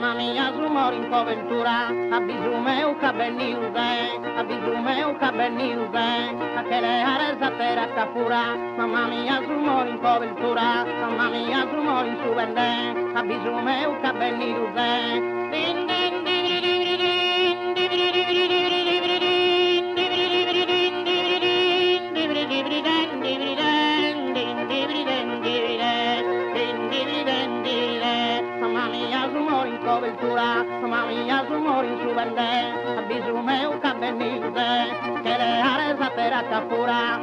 mamma mia, rumor in coventura, avviso meu cabelli bem, avviso meu cabelli bem, aquele areza terra capura, mamma mia, rumor in coventura, mamma mia, rumor in subendem, avviso meu cabelli bem. Din din din din din cobertura, mamma mia, rumore in su vende, avviso meu cabelli che le aresa terra capura,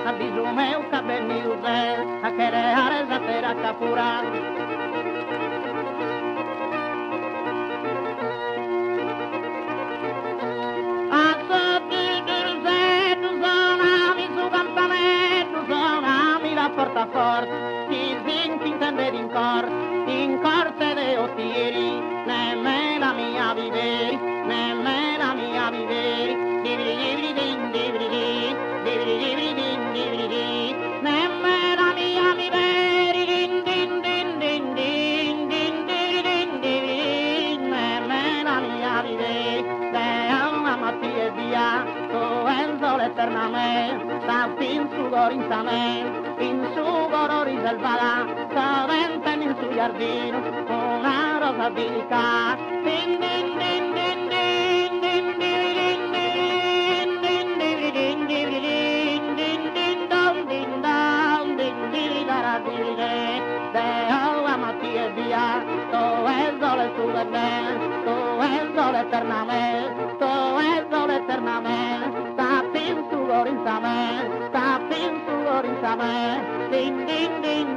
avviso meu cabelli che le aresa terra capura. Porta forte, ti senti intendere in corte de ottieri, nemmeno la mia viveri, nemmeno la mia viveri, dividi din dividi, dividi din dividi, nemmeno la mia viveri, din din din din din din din dividi, nemmeno la mia viveri, de una mattina e via, tu enzo l'eternamente, sta fin su gorinzamente. In su goro riservata, saventa in su giardino, una rosa delicata. Din din din din din din din din din din din din din din don din don din din da din de alla mattina via, to è sole su bene, to è sole eternamente, to è sole eternamente, sta fin su goro in sta fin su goro in din din din